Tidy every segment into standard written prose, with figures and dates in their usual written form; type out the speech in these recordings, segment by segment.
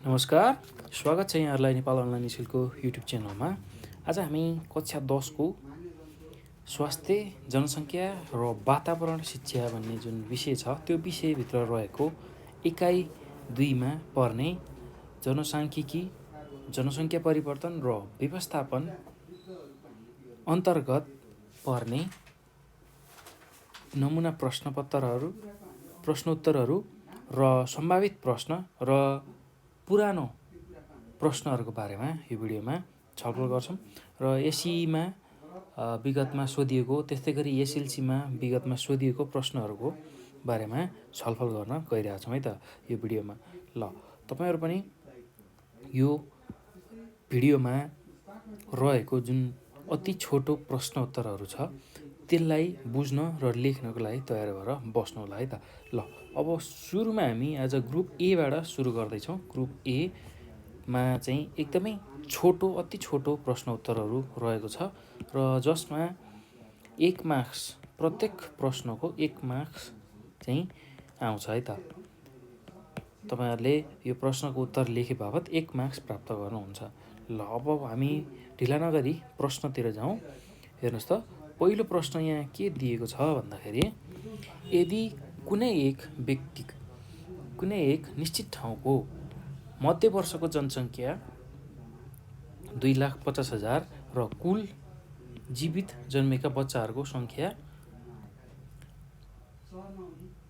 नमस्कार, स्वागत छ यहाँहरूलाई नेपाल अनलाइन स्कुलको युट्युब च्यानलमा। आज हामी कक्षा 10 को स्वास्थ्य, जनसङ्ख्या र वातावरण शिक्षा भन्ने जुन विषय छ त्यो विषयभित्र रहेको इकाइ 2 मा पर्ने जनसाङ्ख्यिकी, जनसङ्ख्या परिवर्तन र व्यवस्थापन अन्तर्गत पर्ने नमुना प्रश्नोत्तरहरू र सम्भावित प्रश्न र पुरानो प्रश्नहरूको बारेमा यो भिडियोमा छलफल गर्छौँ र एसईमा विगतमा सोधिएको त्यस्तै गरी एसएलसीमा विगतमा सोधिएको प्रश्नहरूको बारेमा छलफल गर्न गइरहेको छौँ है त यो भिडियोमा। ल तपाईँहरू पनि यो भिडियोमा रहेको जुन अति छोटो प्रश्नोत्तरहरू छ त्यसलाई बुझ्न र लेख्नको लागि तयार भएर बस्नु होला है त। ल अब सुरुमा हामी आज ग्रुप एबाट सुरु गर्दैछौँ। ग्रुप एमा चाहिँ एकदमै छोटो अति छोटो प्रश्नोत्तरहरू रहेको छ र जसमा 1 मार्क्स प्रत्येक प्रश्नको 1 मार्क्स चाहिँ आउँछ है त। तपाईँहरूले यो प्रश्नको उत्तर लेखे बापत 1 मार्क्स प्राप्त गर्नुहुन्छ। ल अब हामी ढिला नगरी प्रश्नतिर जाउँ। हेर्नुहोस् त, पहिलो प्रश्न यहाँ के दिएको छ भन्दाखेरि यदि कुनै एक निश्चित ठाउँको मध्य वर्षको जनसङ्ख्या 2,50,000 र कुल जीवित जन्मेका बच्चाहरूको सङ्ख्या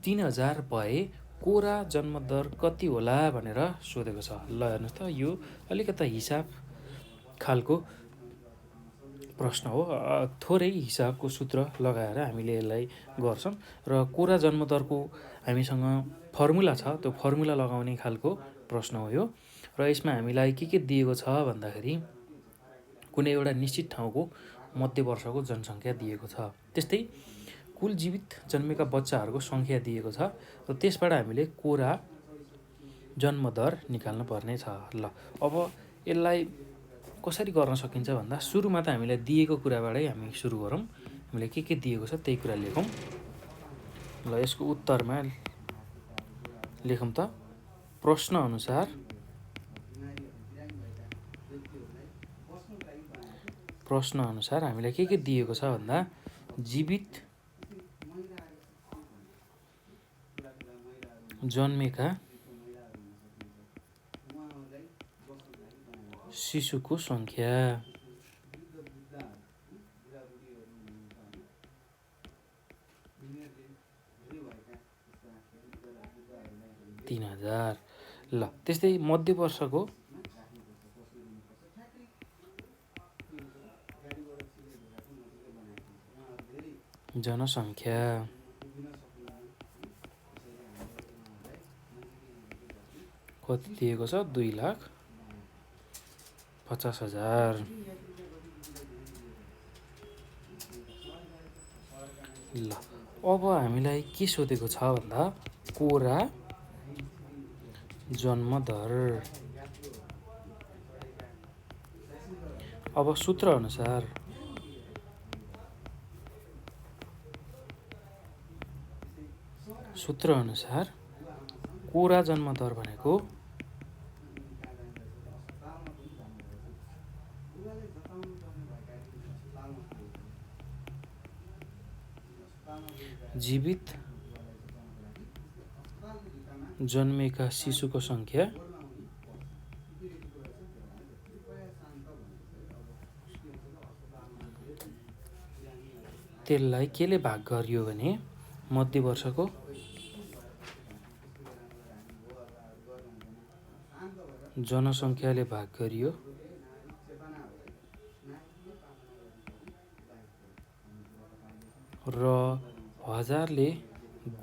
3,000 भए कोरा जन्मदर कति होला भनेर सोधेको छ। ल हेर्नुहोस् त, यो अलिकता हिसाब खालको प्रश्न हो। थोरै हिसाबको सूत्र लगाएर हामीले यसलाई गर्छौँ र कोरा जन्मदरको हामीसँग फर्मुला छ, त्यो फर्मुला लगाउने खालको प्रश्न हो यो। र यसमा हामीलाई के दिएको छ भन्दाखेरि कुनै एउटा निश्चित ठाउँको मध्य वर्षको जनसङ्ख्या दिएको छ, त्यस्तै कुल जीवित जन्मेका बच्चाहरूको सङ्ख्या दिएको छ र त्यसबाट हामीले कोरा जन्मदर निकाल्नु पर्ने छ। ल अब यसलाई कसरी गर्न सकिन्छ भन्दा सुरुमा त हामीलाई दिएको कुराबाटै हामी सुरु गरौँ। हामीले के दिएको छ त्यही कुरा लेखौँ। ल यसको उत्तरमा लेखौँ त, प्रश्न अनुसार हामीलाई के दिएको छ भन्दा जीवित जन्मेका शिशुको सङ्ख्या 3,000। ल त्यस्तै मध्य वर्षको जनसङ्ख्या कति दिएको छ 2,50,000। ल अब हामीलाई के सोधेको छ भन्दा कोरा जन्मदर। अब सूत्र अनुसार कोरा जन्मदर भनेको जीवित जन्मेका शिशुको सङ्ख्या त्यसलाई केले भाग गरियो भने मध्य वर्षको जनसङ्ख्याले भाग गरियो र 1000ले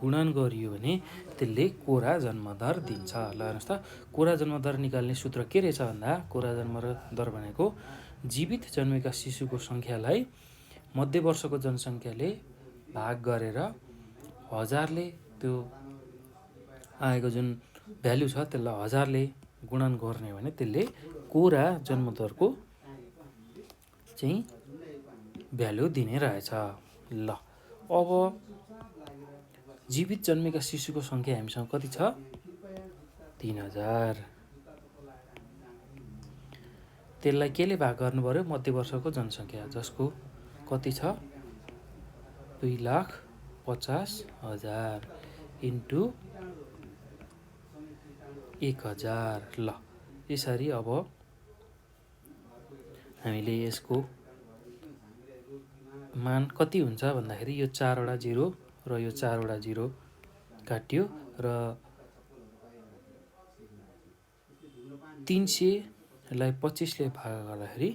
गुणन गरियो भने त्यसले कोरा जन्मदर दिन्छ। ल हेर्नुहोस् त, कोरा जन्मदर निकाल्ने सूत्र के रहेछ भन्दा कोरा जन्मदर भनेको जीवित जन्मेका शिशुको सङ्ख्यालाई मध्य वर्षको जनसङ्ख्याले भाग गरेर 1000ले त्यो आएको जुन भ्यालु छ त्यसलाई 1000ले गुणन गर्ने भने त्यसले कोरा जन्मदरको चाहिँ भ्यालु दिने रहेछ। ल अब जीवित जन्मेका शिशुको सङ्ख्या हामीसँग कति छ 3,000। त्यसलाई केले भाग गर्नु पर्यो? मध्यवर्षको जनसङ्ख्या, जसको कति छ? 2,50,000 इन्टु 1,000। ल यसरी अब हामीले यसको मान कति हुन्छ भन्दाखेरि यो 4वटा 0 र यो 4वटा 0 काट्यो र 300लाई 25ले भाग गर्दाखेरि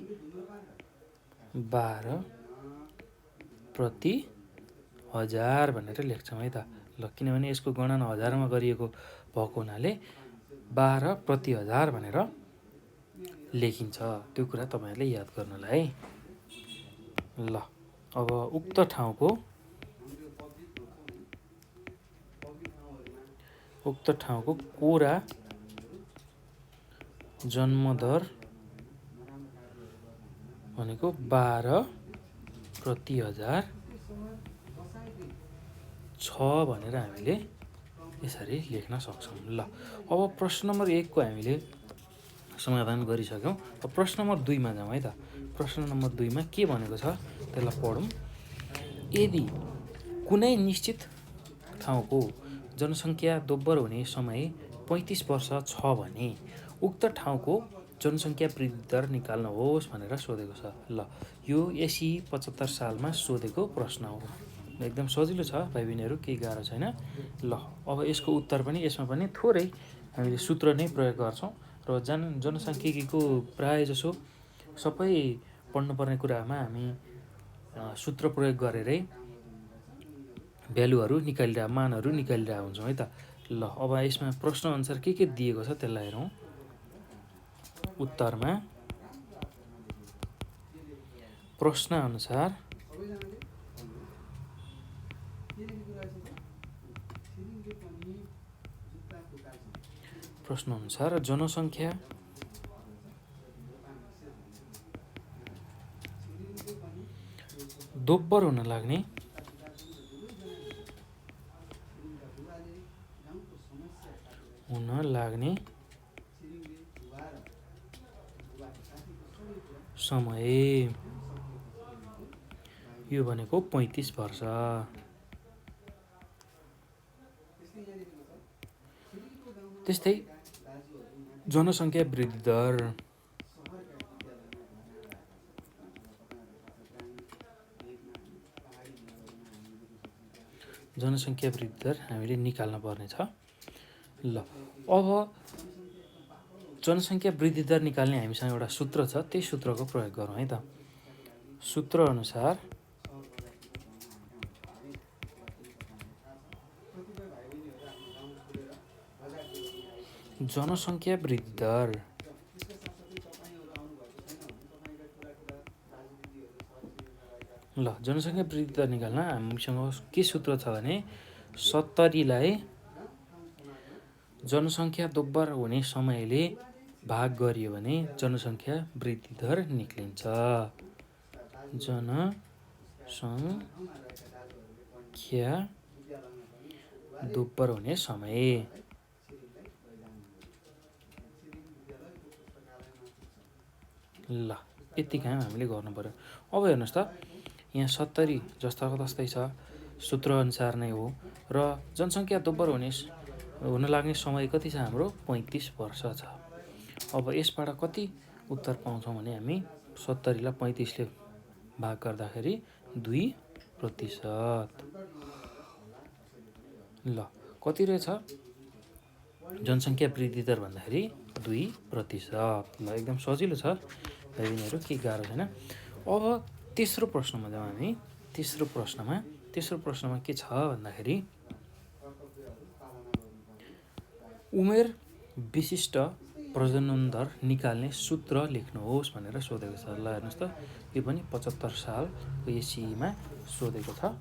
12/1000 भनेर लेख्छौँ है त। ल किनभने यसको गणना हजारमा गरिएको भएको हुनाले 12/1000 भनेर लेखिन्छ। त्यो कुरा तपाईँहरूले याद गर्नुलाई है। ल अब उक्त ठाउँको कोरा जन्मदर भनेको 12/1000 छ भनेर हामीले यसरी लेख्न सक्छौँ। ल अब प्रश्न नम्बर 1 को हामीले समाधान गरिसक्यौँ। अब प्रश्न नम्बर 2 मा जाउँ है त। प्रश्न नम्बर 2 मा के भनेको छ त्यसलाई पढौँ। यदि कुनै निश्चित ठाउँको जनसङ्ख्या दोब्बर हुने समय 35 वर्ष छ भने उक्त ठाउँको जनसङ्ख्या वृद्धि दर निकाल्नुहोस् भनेर सोधेको छ। ल यो एसी 75 सालमा सोधेको प्रश्न हो। एकदम सजिलो छ भाइ बहिनीहरू, केही गाह्रो छैन। ल अब यसको उत्तर पनि यसमा पनि थोरै हामीले सूत्र नै प्रयोग गर्छौँ र जनसाङ्ख्यिकीको प्राय जसो सबै पढ्नुपर्ने कुरामा हामी सूत्र प्रयोग गरेरै भ्यालुहरू निकालिरहेको, मानहरू निकालिरहेको हुन्छौँ है त। ल अब यसमा प्रश्नअनुसार के दिएको छ त्यसलाई हेरौँ। उत्तरमा प्रश्नअनुसार जनसङ्ख्या दोब्बर हुन लाग्ने समय यो भनेको 35 वर्ष। त्यस्तै जनसङ्ख्या वृद्धि दर हामीले निकाल्न पर्ने छ। ल अब जनसङ्ख्या वृद्धि दर निकाल्ने हामीसँग एउटा सूत्र छ, त्यही सूत्रको प्रयोग गरौँ है त। सूत्र अनुसार जनसङ्ख्या वृद्धि दर जनसङ्ख्या वृद्धि दर निकाल्न हामीसँग के सूत्र छ भने 70लाई जनसङ्ख्या दोब्बर हुने समयले भाग गरियो भने जनसङ्ख्या वृद्धि दर निक्लिन्छ। जनसङ्ख्या दोब्बर हुने समय। ल यति काम हामीले गर्नु पर्यो। अब हेर्नुहोस् त, यहाँ 70 जस्ताको तस्तै छ, सूत्रअनुसार नै हो र जनसङ्ख्या दोब्बर हुन लाग्ने समय कति छ हाम्रो? 35 वर्ष छ। अब यसबाट कति उत्तर पाउँछौँ भने हामी 70लाई 35ले भाग गर्दाखेरि 2%। ल कति रहेछ जनसङ्ख्या वृद्धि दर भन्दाखेरि 2%। ल एकदम सजिलो छ भाइ बहिनीहरू, केही गाह्रो छैन। अब तेस्रो प्रश्नमा जाउँ हामी। तेस्रो प्रश्नमा के छ भन्दाखेरि उमेर विशिष्ट प्रजनन दर निकाल्ने सूत्र लेख्नुहोस् भनेर सोधेको छ। ल हेर्नुहोस् त, यो पनि 75 सालको एसीमा सोधेको छ।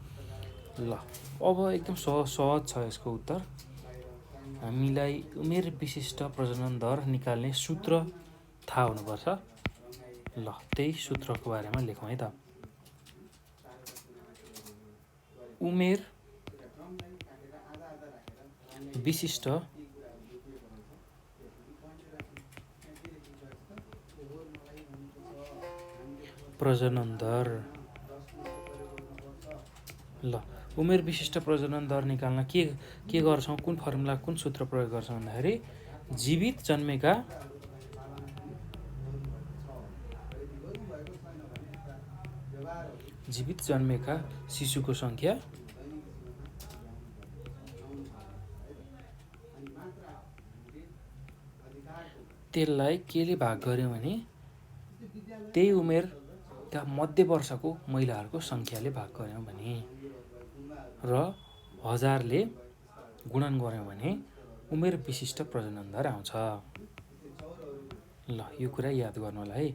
ल अब एकदम सहज छ यसको उत्तर। हामीलाई उमेर विशिष्ट प्रजनन दर निकाल्ने सूत्र थाहा हुनुपर्छ। ल त्यही सूत्रको बारेमा लेखौँ है त। उमेर विशिष्ट प्रजनन दर। ल उमेर विशिष्ट प्रजनन दर निकाल्न के गर्छौँ, कुन फर्मुला, कुन सूत्र प्रयोग गर्छौँ भन्दाखेरि जीवित जन्मेका शिशुको सङ्ख्या त्यसलाई केले भाग गर्यौँ भने त्यही उमेरका मध्य वर्षको महिलाहरूको सङ्ख्याले भाग गर्यौँ भने र 1000ले गुणन गर्यौँ भने उमेर विशिष्ट प्रजनन दर आउँछ। ल यो कुरा याद गर्नु होला है।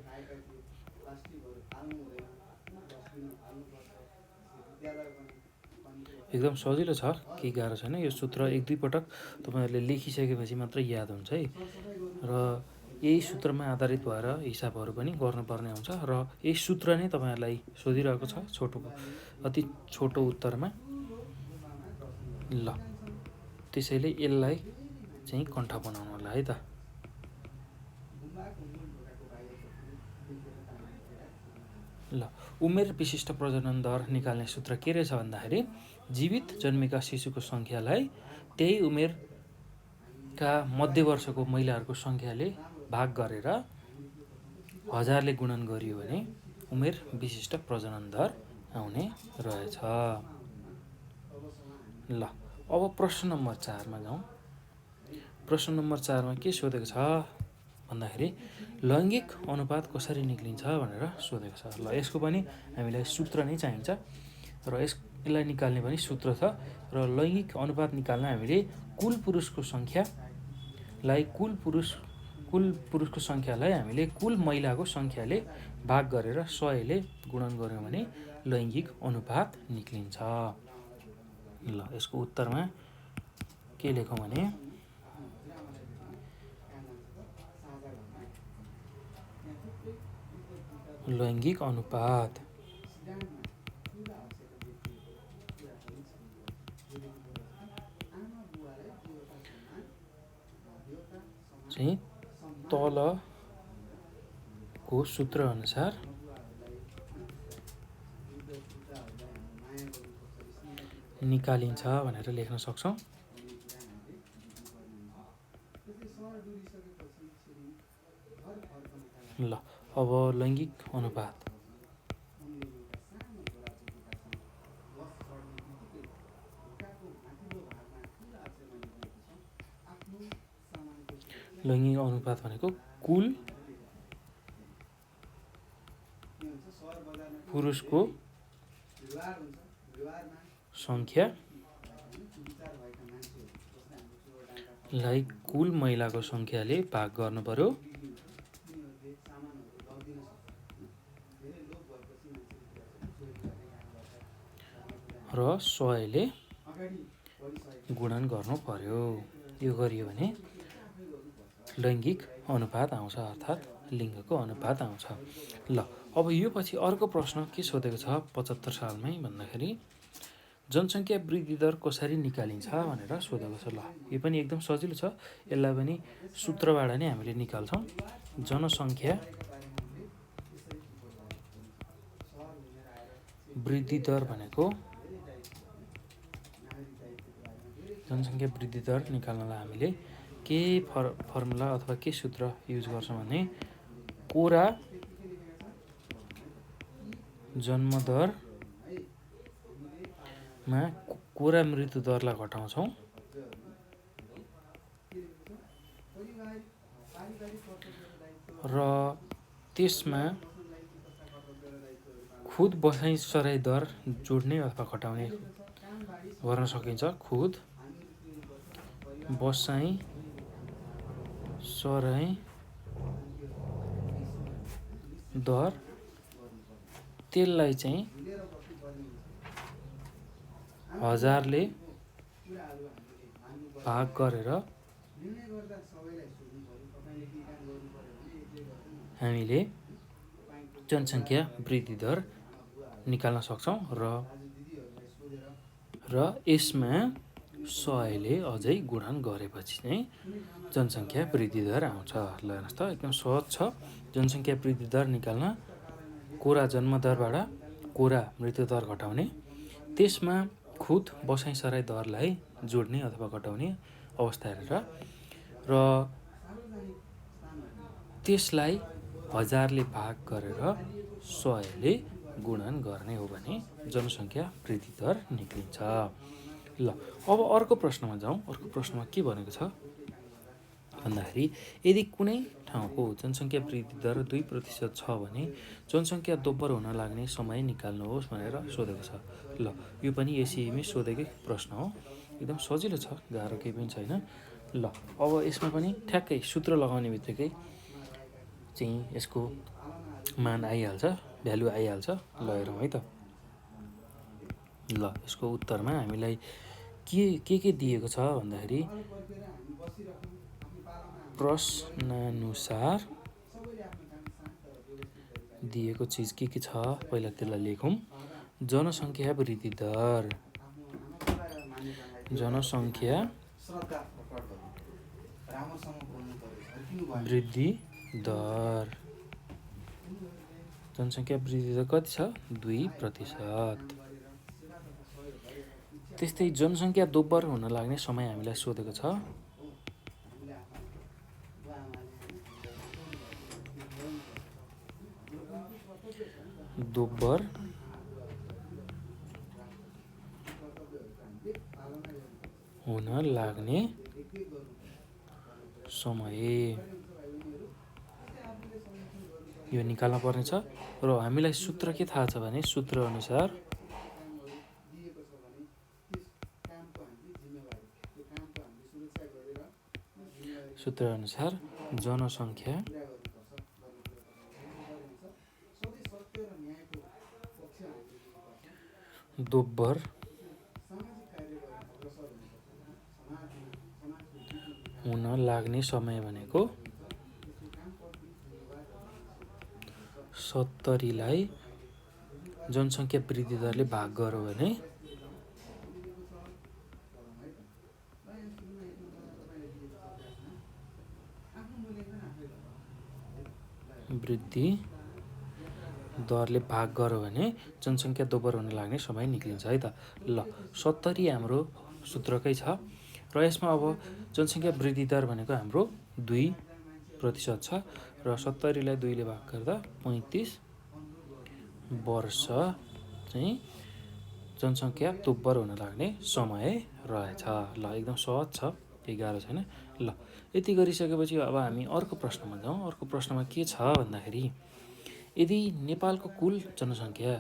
एकदम सजिलो छ, केही गाह्रो छैन। यो सूत्र 1-2 पटक तपाईँहरूले लेखिसकेपछि मात्र याद हुन्छ है। र यही सूत्रमा आधारित भएर हिसाबहरू पनि गर्नुपर्ने हुन्छ र यही सूत्र नै तपाईँहरूलाई सोधिरहेको छ अति छोटो उत्तरमा। ल त्यसैले यसलाई चाहिँ कण्ठ बनाउनु होला है त। ल उमेर विशिष्ट प्रजनन दर निकाल्ने सूत्र के रहेछ भन्दाखेरि जीवित जन्मेका शिशुको सङ्ख्यालाई त्यही उमेरका मध्य वर्षको महिलाहरूको सङ्ख्याले भाग गरेर 1000ले गुणन गरियो भने उमेर विशिष्ट प्रजनन दर आउने रहेछ। ल अब प्रश्न नम्बर 4 मा जाउँ। प्रश्न नम्बर 4 मा के सोधेको छ भन्दाखेरि लैङ्गिक अनुपात कसरी निक्लिन्छ भनेर सोधेको छ। ल यसको पनि हामीलाई सूत्र नै चाहिन्छ र यसलाई निकाल्ने पनि सूत्र छ। र लैङ्गिक अनुपात निकाल्न हामीले कुल पुरुषको सङ्ख्यालाई हामीले कुल महिलाको सङ्ख्याले भाग गरेर 100ले गुणन गर्यौँ भने लैङ्गिक अनुपात निक्लिन्छ। ल यसको उत्तरमा के लेखौँ भने लैङ्गिक अनुपात चाहिँ तलको सूत्र अनुसार निकालिन्छ भनेर लेख्न सक्छौँ। ल अब लैङ्गिक अनुपात भनेको कुल पुरुषको सङ्ख्यालाई कुल महिलाको सङ्ख्याले भाग गर्नु पर्यो र 100ले गुणन गर्नु पर्यो। यो गरियो भने लैङ्गिक अनुपात आउँछ, अर्थात् लिङ्गको अनुपात आउँछ। ल अब यो पछि अर्को प्रश्न के सोधेको छ 75 सालमै भन्दाखेरि जनसङ्ख्या वृद्धि दर कसरी निकालिन्छ भनेर सोधेको छ। ल यो पनि एकदम सजिलो छ, यसलाई पनि सूत्रबाट नै हामीले निकाल्छौँ। जनसङ्ख्या वृद्धि दर भनेको जनसङ्ख्या वृद्धि दर निकाल्नलाई हामीले के फर्मुला अथवा के सूत्र युज गर्छौँ भने कोरा जन्मदरमा कोरा मृत्यु दरलाई घटाउँछौँ र त्यसमा खुद बसाइ सराइ दर जोड्ने अथवा घटाउने गर्न सकिन्छ। खुद बसाइ सराइ दर त्यसलाई चाहिँ 1000ले भाग गरेर हामीले जनसङ्ख्या वृद्धि दर निकाल्न सक्छौँ र यसमा 100ले अझै गुणन गरेपछि चाहिँ जनसङ्ख्या वृद्धि दर आउँछ। ल हेर्नुहोस् त एकदम सहज छ। जनसङ्ख्या वृद्धि दर निकाल्न कोरा जन्मदरबाट कोरा मृत्युदर घटाउने, त्यसमा खुद बसाइसराई दरलाई जोड्ने अथवा घटाउने अवस्था हेरेर र त्यसलाई 1000ले भाग गरेर 100ले गुणन गर्ने हो भने जनसङ्ख्या वृद्धि दर निक्लिन्छ। ल अब अर्को प्रश्नमा जाउँ। अर्को प्रश्नमा के भनेको छ भन्दाखेरि यदि कुनै ठाउँको जनसङ्ख्या वृद्धि दर 2% छ भने जनसङ्ख्या दोब्बर हुन लाग्ने समय निकाल्नुहोस् भनेर सोधेको छ। ल यो पनि एसइएमै सोधेकै प्रश्न हो, एकदम सजिलो छ, गाह्रो केही पनि छैन। ल अब यसमा पनि ठ्याक्कै सूत्र लगाउने बित्तिकै चाहिँ यसको मान आइहाल्छ, भ्यालु आइहाल्छ। ल हेरौँ है त। ल यसको उत्तरमा हामीलाई के दिएको छ भन्दाखेरि प्रश्नानुसार दिएको चिज के छ पहिला त्यसलाई लेखौँ। जनसङ्ख्या वृद्धि दर, जनसङ्ख्या वृद्धि दर, जनसङ्ख्या वृद्धि दर कति छ 2%। त्यस्तै जनसङ्ख्या दोब्बर हुन लाग्ने समय हामीलाई सोधेको छ। दोब्बर हुन लाग्ने समय यो निकाल्न पर्नेछ र हामीलाई सूत्र के थाहा छ भने सूत्र अनुसार जनसङ्ख्या दोब्बर हुन लाग्ने समय भनेको 70लाई जनसङ्ख्या वृद्धि दरले भाग गर्यो भने वृद्धि दरले भाग गर्यो भने जनसङ्ख्या दोब्बर हुन लाग्ने समय निक्लिन्छ है त। ल 70 हाम्रो सूत्रकै छ र यसमा अब जनसङ्ख्या वृद्धि दर भनेको हाम्रो 2% छ र 70लाई 2ले भाग गर्दा 35 वर्ष चाहिँ जनसङ्ख्या दोब्बर हुन लाग्ने समय रहेछ। ल एकदम सहज छ, केही गाह्रो छैन। ल यति गरिसकेपछि अब हामी अर्को प्रश्नमा जाउँ। अर्को प्रश्नमा के छ भन्दाखेरि यदि नेपालको कुल जनसङ्ख्या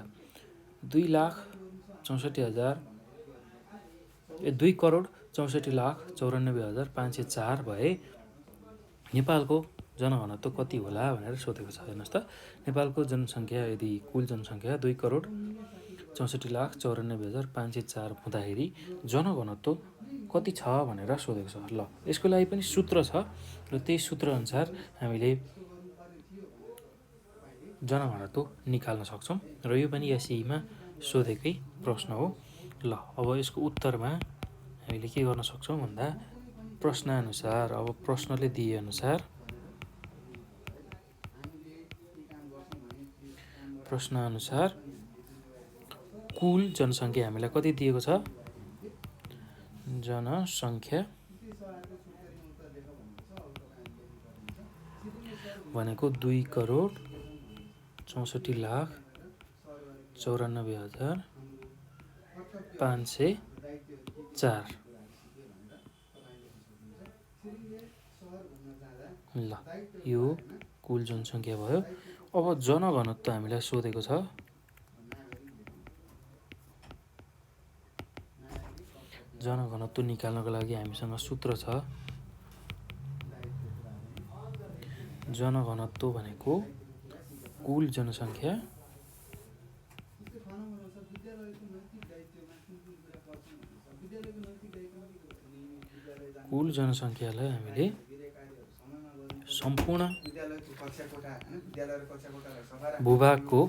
2,64,94,504 भए नेपालको जनघनत्व कति होला भनेर सोधेको छ। हेर्नुहोस् त, नेपालको जनसङ्ख्या यदि कुल जनसङ्ख्या 2,64,94,504 हुँदाखेरि जनघनत्व कति छ भनेर सोधेको छ। ल यसको लागि पनि सूत्र छ र त्यही सूत्रअनुसार हामीले जनघनत्व निकाल्न सक्छौँ र यो पनि एसइमा सोधेकै प्रश्न हो। ल अब यसको उत्तरमा हामीले के गर्न सक्छौँ भन्दा प्रश्नानुसार, अब प्रश्नले दिएअनुसार कुल जनसङ्ख्या हामीलाई कति दिएको छ, जनसङ्ख्या भनेको 2,64,94,504। ल यो कुल जनसङ्ख्या भयो। अब जनघनत्व हामीलाई सोधेको छ। जनघनत्व निकाल्नको लागि हामीसँग सूत्र छ। जनघनत्व भनेको कुल जनसङ्ख्या जनसङ्ख्यालाई हामीले सम्पूर्ण भूभागको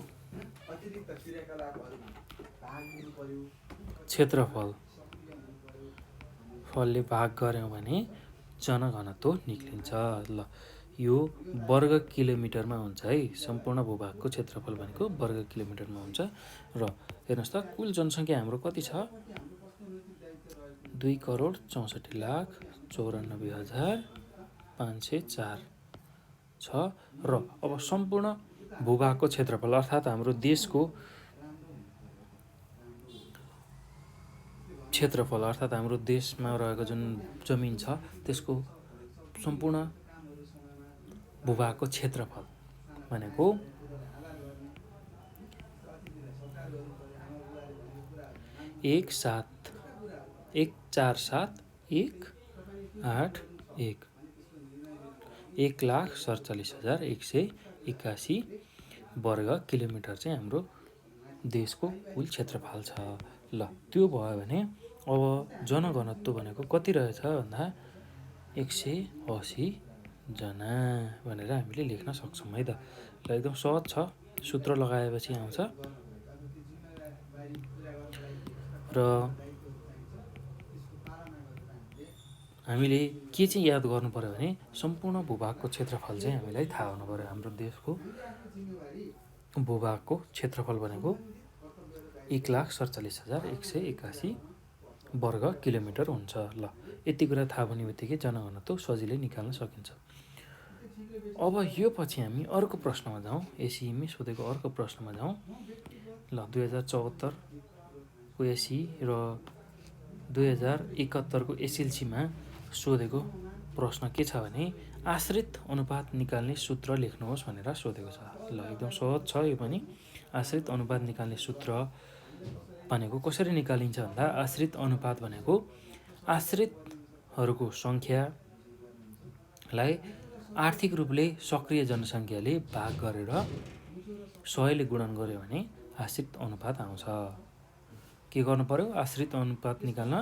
क्षेत्रफलले भाग गऱ्यौँ भने जनघनत्व निक्लिन्छ। ल यो वर्ग किलोमिटरमा हुन्छ है। सम्पूर्ण भूभागको क्षेत्रफल भनेको वर्ग किलोमिटरमा हुन्छ। र हेर्नुहोस् त कुल जनसङ्ख्या हाम्रो कति छ? 2,64,94,504 छ। र अब सम्पूर्ण भूभागको क्षेत्रफल अर्थात् हाम्रो देशको क्षेत्रफल अर्थात् हाम्रो देशमा रहेको जुन जमिन छ त्यसको सम्पूर्ण भूभागको क्षेत्रफल भनेको 1,47,1,8,1,1,47,181 वर्ग किलोमिटर चाहिँ हाम्रो देशको कुल क्षेत्रफल छ। ल त्यो भयो भने अब जनघनत्व भनेको कति रहेछ भन्दा 180 जना भनेर हामीले लेख्न सक्छौँ है त। ल एकदम सहज छ, सूत्र लगाएपछि आउँछ। र हामीले के चाहिँ याद गर्नु पर्यो भने सम्पूर्ण भूभागको क्षेत्रफल चाहिँ हामीलाई थाहा हुनु पर्यो। हाम्रो देशको भूभागको क्षेत्रफल भनेको 1,47,181 वर्ग किलोमिटर हुन्छ। ल यति कुरा थाहा हुने बित्तिकै जनघनत्व सजिलै निकाल्न सकिन्छ। अब यो पछि हामी अर्को प्रश्नमा जाउँ। एसईमा सोधेको अर्को प्रश्नमा जाउँ। ल 2074 को एसई र 2071 को एसएलसीमा सोधेको प्रश्न के छ भने आश्रित अनुपात निकाल्ने सूत्र लेख्नुहोस् भनेर सोधेको छ। ल एकदम सहज छ यो पनि। आश्रित अनुपात निकाल्ने सूत्र भनेको कसरी निकालिन्छ भन्दा आश्रित अनुपात भनेको आश्रितहरूको सङ्ख्यालाई आर्थिक रूपले सक्रिय जनसङ्ख्याले भाग गरेर 100 ले गुणन गर्यो भने आश्रित अनुपात आउँछ। के गर्नु पर्यो? आश्रित अनुपात निकाल्न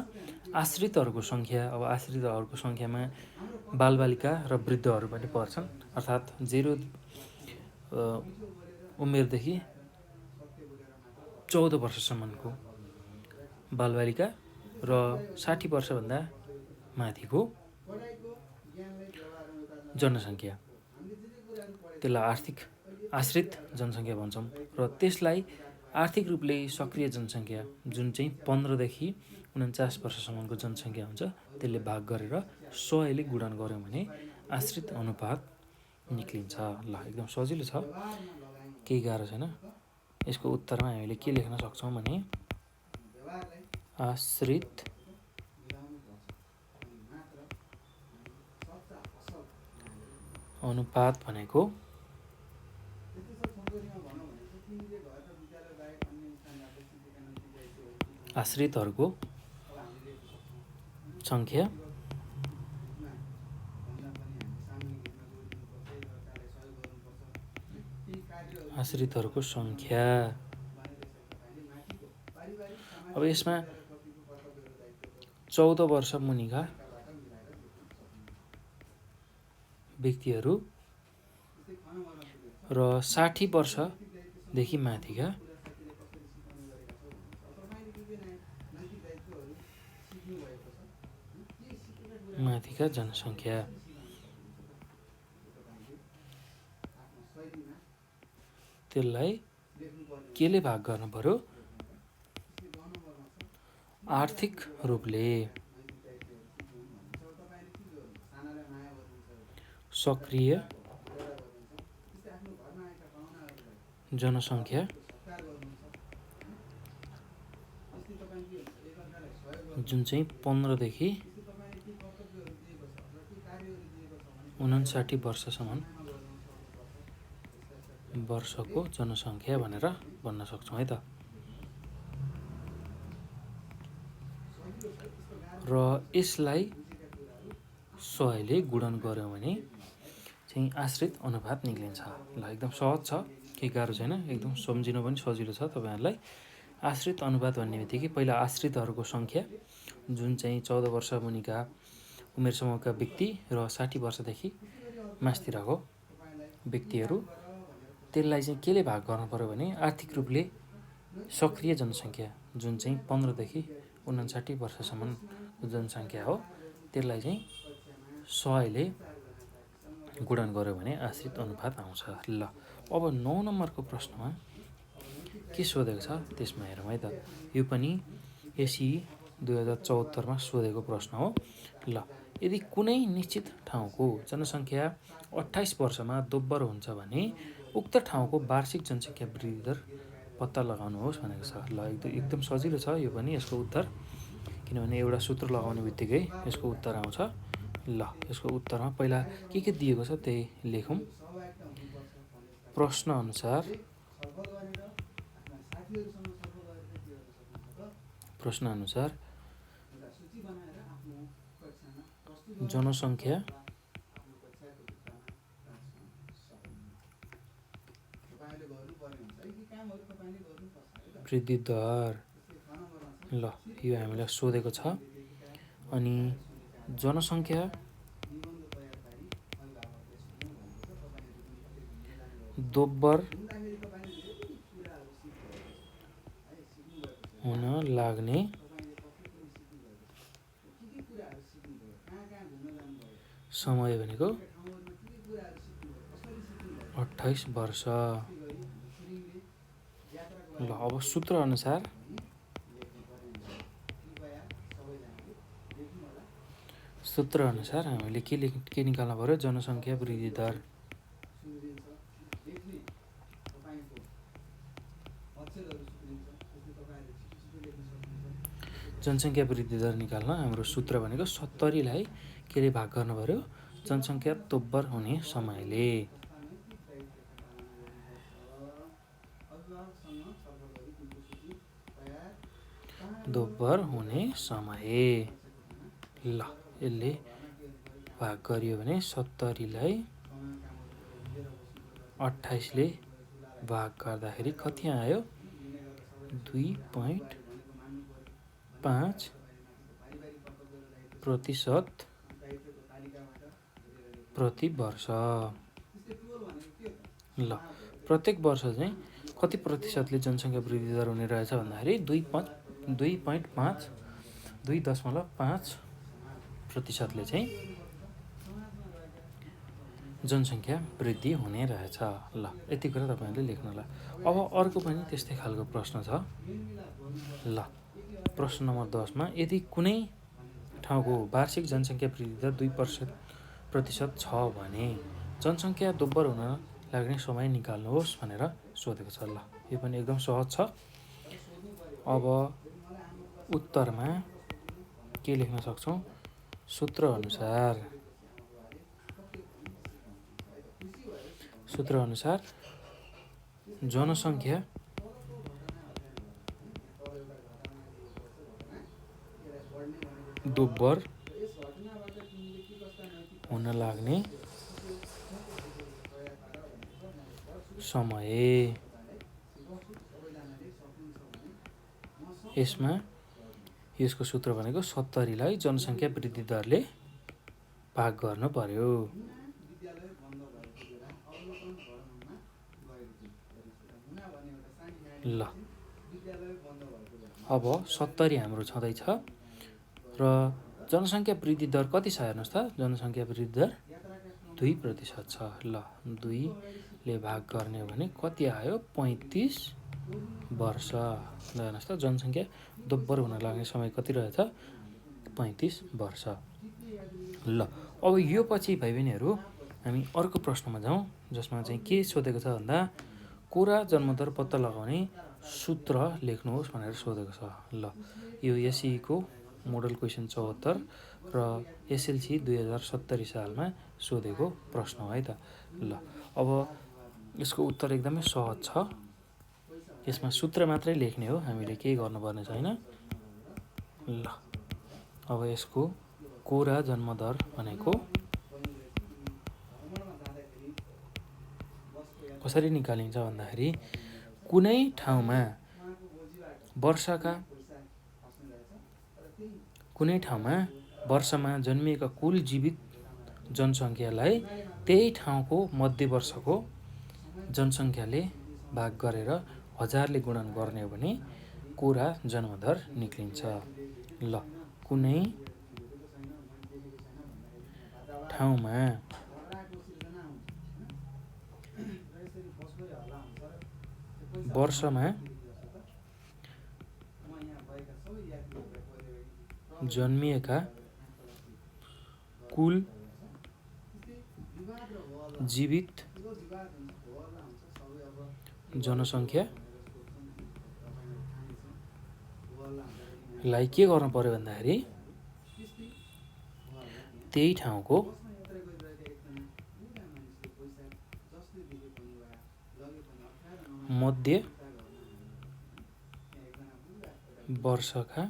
आश्रितहरूको सङ्ख्या, अब आश्रितहरूको सङ्ख्यामा बालबालिका र वृद्धहरू पनि पर्छन्। अर्थात् 0 उमेरदेखि 14 वर्षसम्मको बालबालिका र 60 वर्षभन्दा माथिको जनसङ्ख्या, त्यसलाई आश्रित जनसङ्ख्या भन्छौँ। र त्यसलाई आर्थिक रूपले सक्रिय जनसङ्ख्या जुन चाहिँ 15 देखि 49 वर्षसम्मको जनसङ्ख्या हुन्छ त्यसले भाग गरेर 100 ले गुणन गर्यौँ भने आश्रित अनुपात निक्लिन्छ। ल एकदम सजिलो छ, केही गाह्रो छैन। यसको उत्तरमा हामीले के लेख्न सक्छौँ भने आश्रित अनुपात भनेको आश्रितहरूको सङ्ख्या अब यसमा 14 वर्ष मुनिका व्यक्तिहरू र 60 वर्षदेखि माथिका जनसङ्ख्या, त्यसलाई केले भाग गर्नु पर्यो? आर्थिक रूपले सक्रिय जनसङ्ख्या जुन चाहिँ 15 देखि 59 वर्षसम्म वर्षको जनसङ्ख्या भनेर भन्न सक्छौँ है त। र यसलाई 100 ले गुणन गर्यौँ भने चाहिँ आश्रित अनुपात निक्लिन्छ। ल एकदम सहज छ, केही गाह्रो छैन, एकदम सम्झिनु पनि सजिलो छ तपाईँहरूलाई। आश्रित अनुपात भन्ने बित्तिकै पहिला आश्रितहरूको सङ्ख्या जुन चाहिँ 14 वर्ष मुनिका उमेर समूहका व्यक्ति र 60 वर्षदेखि मास्तिरको व्यक्तिहरू, त्यसलाई चाहिँ केले भाग गर्नु पर्यो भने आर्थिक रूपले सक्रिय जनसङ्ख्या जुन चाहिँ 15 देखि 59 वर्षसम्मको जनसङ्ख्या हो त्यसलाई चाहिँ 100 ले गुणन गर्यो भने आश्रित अनुपात आउँछ। ल अब 9 नम्बरको प्रश्नमा के सोधेको छ त्यसमा हेरौँ है त। यो पनि एसी 2074मा सोधेको प्रश्न हो। ल यदि कुनै निश्चित ठाउँको जनसङ्ख्या 28 वर्षमा दोब्बर हुन्छ भने उक्त ठाउँको वार्षिक जनसङ्ख्या वृद्धि दर पत्ता लगाउनुहोस् भनेको छ। ल एकदम सजिलो छ यो पनि यसको उत्तर, किनभने एउटा सूत्र लगाउने बित्तिकै यसको उत्तर आउँछ। ल यसको उत्तरमा पहिला के दिएको छ त्यही लेखौँ। प्रश्न अनुसार जनसङ्ख्या वृद्धि दर, ल यो हामीलाई सोधेको छ। अनि जनसङ्ख्या दोब्बर हुन लाग्ने समय भनेको 28 वर्ष। ल अब सूत्र अनुसार हामीले के निकाल्न पर्यो? जनसङ्ख्या वृद्धि दर। जनसङ्ख्या वृद्धि दर निकाल्न हाम्रो सूत्र भनेको 70लाई केले भाग गर्न पर्यो? जनसङ्ख्या दोब्बर हुने समयले। दोब्बर हुने समय। ल यसले भाग गरियो भने 70लाई 28ले भाग गर्दाखेरि कति आयो? 2.5% प्रति वर्ष। ल प्रत्येक वर्ष चाहिँ कति प्रतिशतले जनसङ्ख्या वृद्धि दर हुने रहेछ भन्दाखेरि 2.5%ले चाहिँ जनसङ्ख्या वृद्धि हुने रहेछ। ल यति कुरा तपाईँहरूले लेख्नु होला। अब अर्को पनि त्यस्तै खालको प्रश्न छ। ल प्रश्न नम्बर 10मा यदि कुनै ठाउँको वार्षिक जनसङ्ख्या वृद्धि दर 2% छ भने जनसङ्ख्या दोब्बर हुन लाग्ने समय निकाल्नुहोस् भनेर सोधेको छ। ल यो पनि एकदम सहज छ। अब उत्तरमा के लेख्न सक्छौँ? सूत्र अनुसार जनसङ्ख्या दोब्बर हुन लाग्ने समय, यसको सूत्र भनेको 70लाई जनसङ्ख्या वृद्धि दरले भाग गर्नु पर्यो। ल अब 70 हाम्रो छँदैछ र जनसङ्ख्या वृद्धि दर कति छ हेर्नुहोस् त। जनसङ्ख्या वृद्धि दर 2% छ। ल 2ले भाग गर्ने हो भने कति आयो? 35 वर्ष। ल हेर्नुहोस् त जनसङ्ख्या दोब्बर हुन लाग्ने समय कति रहेछ? 35 वर्ष। ल अब यो पछि भाइ बहिनीहरू हामी अर्को प्रश्नमा जाउँ, जसमा चाहिँ के सोधेको छ भन्दा कोरा जन्मदर पत्ता लगाउने सूत्र लेख्नुहोस् भनेर सोधेको छ। ल यो एसईको मोडल क्वेसन 74 र एसएलसी 2070 सालमा सोधेको प्रश्न हो है त। ल अब यसको उत्तर एकदमै सहज छ। यसमा सूत्र मात्रै लेख्ने हो, हामीले केही गर्नुपर्ने छैन। ल अब यसको कोरा जन्मदर भनेको कसरी निकालिन्छ भन्दाखेरि कुनै ठाउँमा वर्षमा जन्मिएका कुल जीवित जनसङ्ख्यालाई त्यही ठाउँको मध्य वर्षको जनसङ्ख्याले भाग गरेर 1000ले गुणन गर्ने हो भने कोरा जन्मदर निक्लिन्छ। ल कुनै ठाउँमा वर्षमा जन्मिएका कुल जीवित जनसङ्ख्यालाई के गर्नु पर्यो भन्दाखेरि त्यही ठाउँको मध्य वर्षका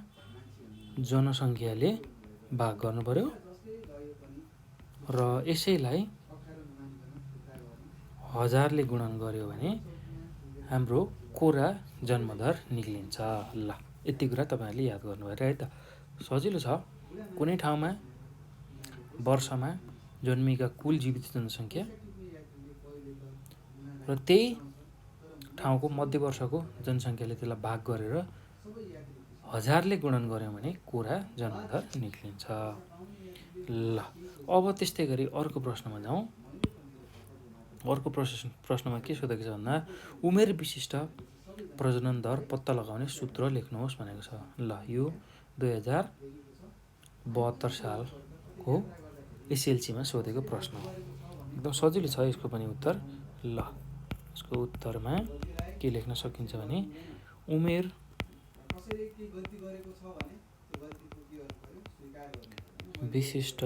जनसङ्ख्याले भाग गर्नु पर्यो र यसैलाई 1000 ले गुणन गर्यो भने हाम्रो कोरा जन्मदर निक्लिन्छ। ल यति कुरा तपाईहरुले याद गर्नुभयो है त। सजिलो छ। कुनै ठाउँमा वर्षमा जन्मिएका कुल जीवित जनसङ्ख्या र त्यही ठाउँको मध्य वर्षको जनसङ्ख्याले त्यसलाई भाग गरेर 1000 ले गुणन गर्यो भने कोरा जन्मदर निक्लिन्छ। ल अब त्यस्तै गरी अर्को प्रश्नमा जाउँ। अर्को प्रश्नमा के सोधेको छ भन्दा उमेर विशिष्ट प्रजनन दर पत्ता लगाउने सूत्र लेख्नुहोस् भनेको छ। ल यो 2072 सालको एसएलसीमा सोधेको प्रश्न हो। एकदम सजिलो छ यसको पनि उत्तर। ल यसको उत्तरमा के लेख्न सकिन्छ भने उमेर विशिष्ट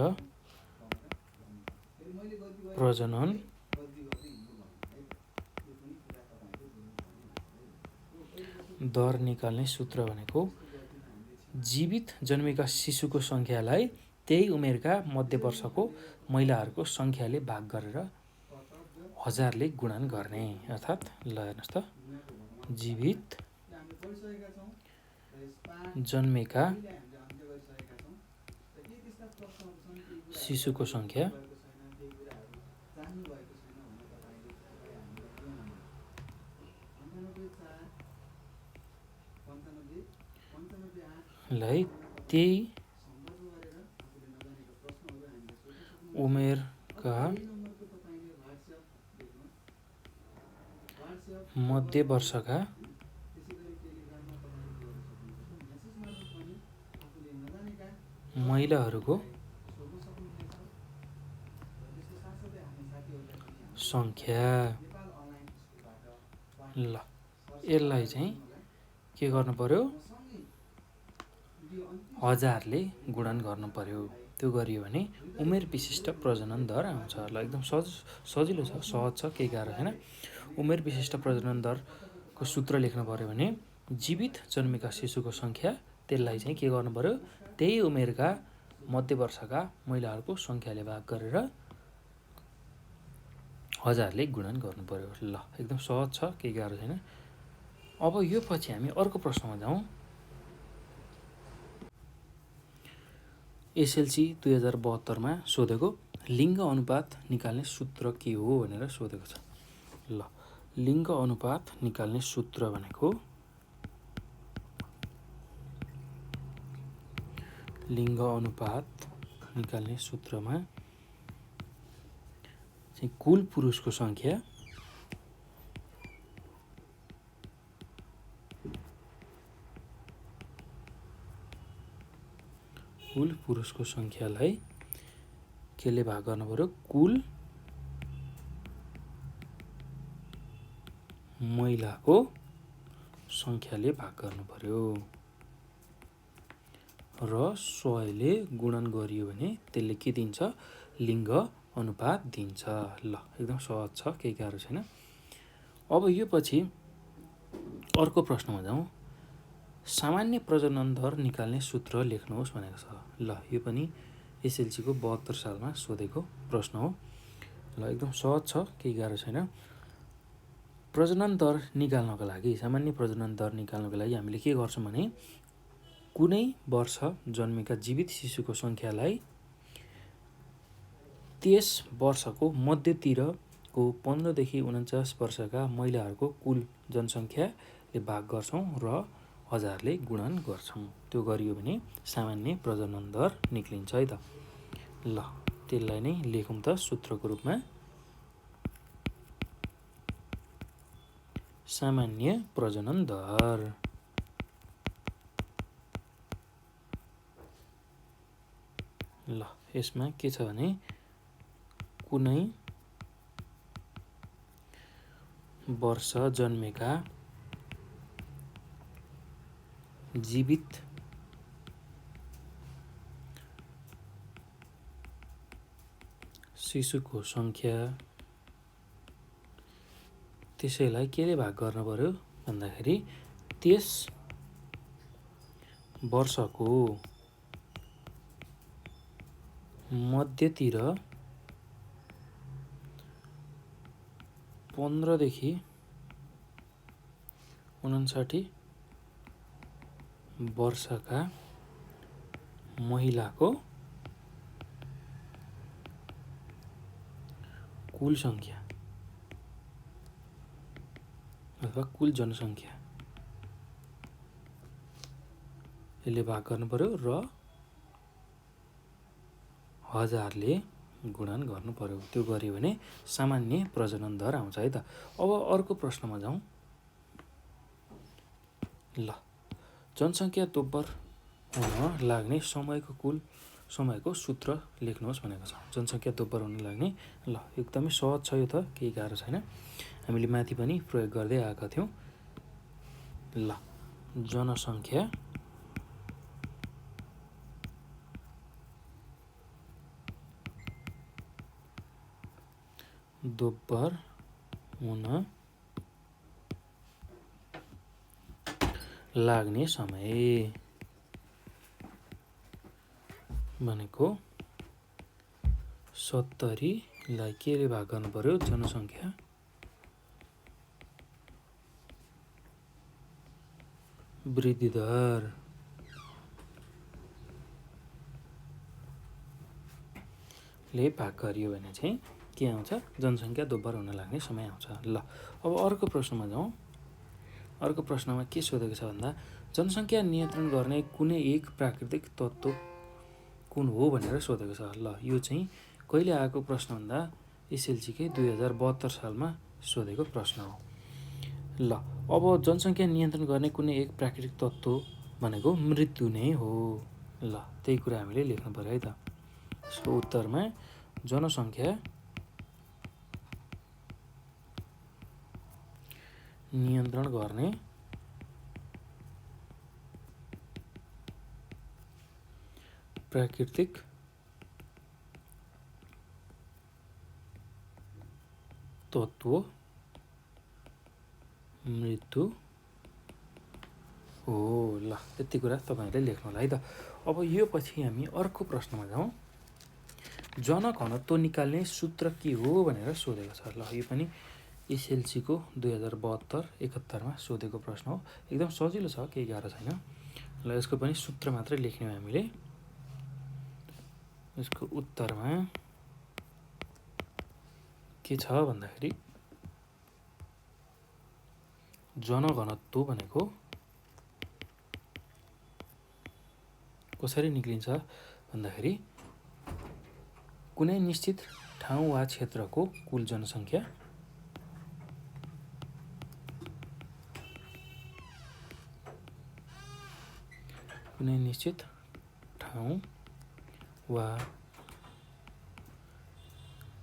प्रजनन दर निकाल्ने सूत्र भनेको जीवित जन्मेका शिशुको संख्यालाई त्यही उमेरका मध्य वर्षको महिलाहरूको संख्याले भाग गरेर 1000 ले गुणन गर्ने। अर्थात् ल हेर्नुस् त जीवित जन्मेका शिशुको संख्या लाई त्यही उमेरका मध्य वर्षका महिलाहरूको संख्या। ल यसलाई चाहिँ के गर्नु पर्यो 1000 ले गुणन गर्नु पर्यो। त्यो गरियो भने उमेर विशिष्ट प्रजनन दर आउँछ। ल एकदम सजिलो छ, सहज छ, केही गाह्रो छैन। उमेर विशिष्ट प्रजनन दरको सूत्र लेख्नु पर्यो भने जीवित जन्मेका शिशुको संख्या त्यसलाई चाहिँ के गर्नु पर्यो त्यही उमेरका मध्य वर्षका महिलाहरूको संख्याले भाग गरेर 1000 ले गुणन गर्नु पर्यो। ल एकदम सहज छ, केही गाह्रो छैन। अब यो पछि हामी अर्को प्रश्नमा जाउँ। एसएलसी 2072 मा सोधेको लिङ्ग अनुपात निकाल्ने सूत्र के हो भनेर सोधेको छ। ल लिङ्ग अनुपात निकाल्ने सूत्र भनेको लिङ्ग अनुपात निकाल्ने सूत्रमा चाहिँ कुल पुरुषको संख्या कुल पुरुषको संख्यालाई केले भाग गर्नु पर्यो कुल महिलाको संख्याले भाग गर्नु पर्यो र 100 ले गुणन गरियो भने त्यसले के दिन्छ लिङ्ग अनुपात दिन्छ। ल एकदम सहज छ, केही गाह्रो छैन। अब यो पछि अर्को प्रश्नमा जाउँ। सामान्य प्रजनन दर निकाल्ने सूत्र लेख्नुहोस् भनेको छ। ल यो पनि एसएलसी को 72 सालमा सोधेको प्रश्न हो। ल एकदम सहज छ, केही गाह्रो छैन। प्रजनन दर निकाल्नको लागि सामान्य प्रजनन दर निकाल्नको लागि हामीले के गर्छौं भने कुनै वर्ष जन्मेका जीवित शिशुको संख्यालाई त्यस वर्षको मध्यतिरको 15 देखि 49 वर्षका महिलाहरूको कुल जनसङ्ख्याले भाग गर्छौं र 1000 ले गुणन गर्छौं। त्यो गरियो भने सामान्य प्रजनन दर निक्लिन्छ है त। ल त्यसलाई नै लेखौं त सूत्रको रूपमा। सामान्य प्रजनन दर। ल यसमा के छ भने कुनै वर्ष जन्मेका जीवित शिशुको सङ्ख्या त्यसैलाई केले भाग गर्नु पर्यो भन्दाखेरि त्यस वर्षको मध्यतिर 15 देखि 59 वर्षका महिलाको कुल सङ्ख्या अथवा कुल जनसङ्ख्या यसले भाग गर्नु पर्यो र 1000 ले गुणन गर्नु पर्यो। त्यो गर्यो भने सामान्य प्रजनन दर आउँछ है त। अब अर्को प्रश्नमा जाउँ। ल जनसङ्ख्या दोब्बर हुन लाग्ने समयको सूत्र लेख्नुहोस् भनेको छ। जनसङ्ख्या दोब्बर हुन लाग्ने ल एकदमै सहज छ यो त, केही गाह्रो छैन। हामीले माथि पनि प्रयोग गर्दै आएका थियौँ। ल जनसङ्ख्या दोब्बर हुन लाग्ने समय भनेको 70 लाई केले भाग गर्नु पर्यो जनसङ्ख्या वृद्धि दर। ले भाग गरियो भने चाहिँ के आउँछ जनसङ्ख्या दोब्बर हुन लाग्ने समय आउँछ। ल अब अर्को प्रश्नमा जाउँ। अर्को प्रश्नमा के सोधेको छ भन्दा जनसङ्ख्या नियन्त्रण गर्ने कुनै एक प्राकृतिक तत्त्व कुन हो भनेर सोधेको छ। ल यो चाहिँ कहिले आएको प्रश्न भन्दा एसएलसीकै 2072 सालमा सोधेको प्रश्न हो। ल अब जनसङ्ख्या नियन्त्रण गर्ने कुनै एक प्राकृतिक तत्त्व भनेको मृत्यु नै हो। ल त्यही कुरा हामीले लेख्नु पर्यो है त। यसको उत्तरमा जनसङ्ख्या नियन्त्रण गर्ने प्राकृतिक तत्त्व मृत्यु हो। ल त्यति कुरा तपाईँहरूले लेख्नु होला है त। अब यो पछि हामी अर्को प्रश्नमा जाउँ। जनघनत्व निकाल्ने सूत्र के हो भनेर सोधेको छ। ल यो पनि एसएलसीको 2072-71 मा सोधेको प्रश्न हो। एकदम सजिलो छ, केही गाह्रो छैन। ल यसको पनि सूत्र मात्रै लेख्ने हो हामीले। यसको उत्तरमा के छ भन्दाखेरि जनघनत्व भनेको कसरी निक्लिन्छ भन्दाखेरि कुनै निश्चित ठाउँ वा क्षेत्रको कुल जनसङ्ख्या कुनै निश्चित ठाउँ वा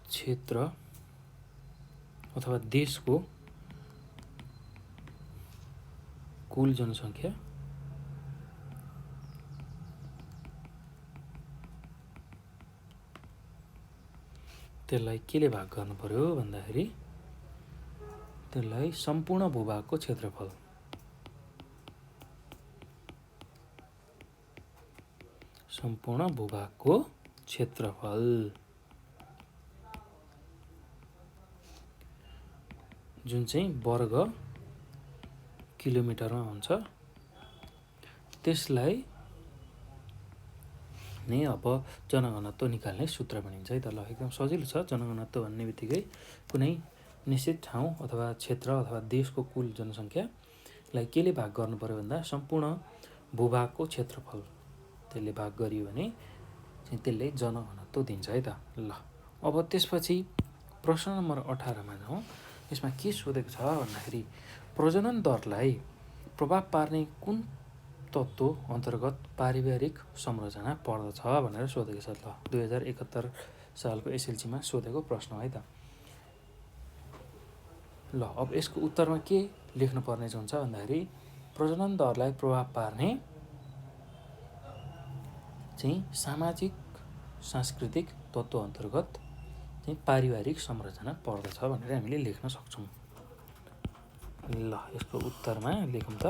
क्षेत्र अथवा देशको कुल जनसङ्ख्या त्यसलाई केले भाग गर्नु पर्यो भन्दाखेरि त्यसलाई सम्पूर्ण भूभागको क्षेत्रफल जुन चाहिँ वर्ग किलोमिटरमा हुन्छ त्यसलाई नै अब जनघनत्व निकाल्ने सूत्र भनिन्छ है त। ल एकदम सजिलो छ। जनघनत्व भन्ने बित्तिकै कुनै निश्चित ठाउँ अथवा क्षेत्र अथवा देशको कुल जनसङ्ख्यालाई केले भाग गर्नु पर्यो भन्दा सम्पूर्ण भूभागको क्षेत्रफल त्यसले भाग गरियो भने चाहिँ त्यसले जनघनत्व दिन्छ है त। ल अब त्यसपछि प्रश्न नम्बर 18 मा जाउँ। यसमा के सोधेको छ भन्दाखेरि प्रजनन दरलाई प्रभाव पार्ने कुन तत्त्व अन्तर्गत पारिवारिक संरचना पर्दछ भनेर सोधेको छ। ल 2071 सालको एसएलसीमा सोधेको प्रश्न है त। ल अब यसको उत्तरमा के लेख्नुपर्ने हुन्छ भन्दाखेरि प्रजनन दरलाई प्रभाव पार्ने चाहिँ सामाजिक सांस्कृतिक तत्त्व अन्तर्गत चाहिँ पारिवारिक संरचना पर्दछ भनेर हामीले लेख्न सक्छौँ। ल यसको उत्तरमा लेखौँ त।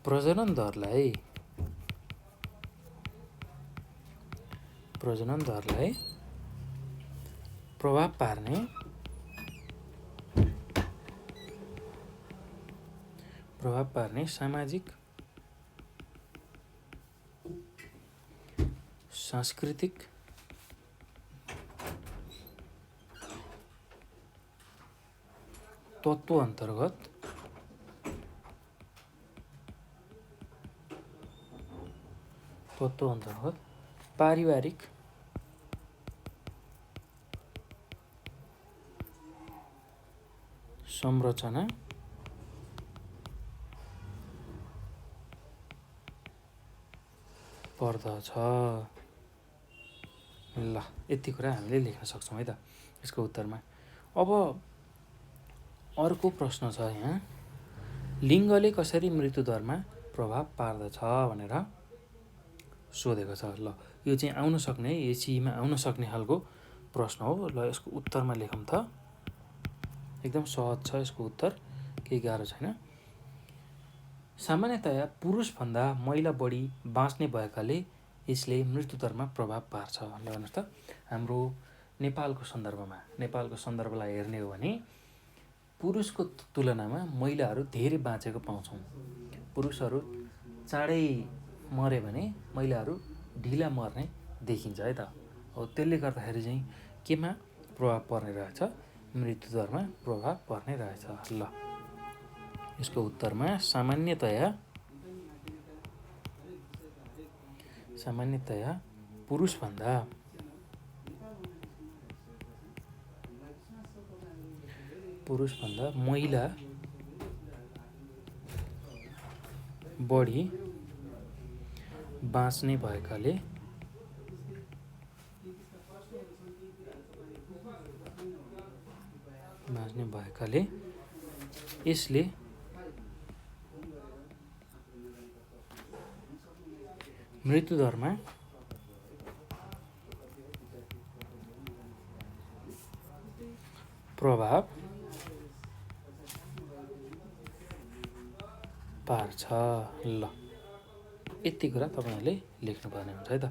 प्रजनन दरलाई प्रभाव पार्ने सामाजिक सांस्कृतिक तत्त्व अन्तर्गत पारिवारिक संरचना पर्दछ। ल यति कुरा हामीले लेख्न सक्छौँ है त यसको उत्तरमा। अब अर्को प्रश्न छ यहाँ, लिङ्गले कसरी मृत्युदरमा प्रभाव पार्दछ भनेर सोधेको छ। ल यो चाहिँ आउन सक्ने, एसीमा आउन सक्ने खालको प्रश्न हो। ल यसको उत्तरमा लेखौँ त। एकदम सहज छ यसको उत्तर, केही गाह्रो छैन। सामान्यतया पुरुषभन्दा महिला बढी बाँच्ने भएकाले यसले मृत्युदरमा प्रभाव पार्छ। ल हेर्नुहोस् त, हाम्रो नेपालको सन्दर्भलाई हेर्ने हो भने पुरुषको तुलनामा महिलाहरू धेरै बाँचेको पाउँछौँ। पुरुषहरू चाँडै मरे भने महिलाहरू ढिला मर्ने देखिन्छ है त। हो त्यसले गर्दाखेरि चाहिँ केमा प्रभाव पर्ने रहेछ? मृत्युदरमा प्रभाव पर्ने रहेछ। ल यसको उत्तरमा सामान्यतया पुरुषभन्दा महिला बढी बाँच्ने भएकाले यसले मृत्युदरमा प्रभाव पार्छ। ल यति कुरा तपाईँहरूले लेख्नुपर्ने हुन्छ है त।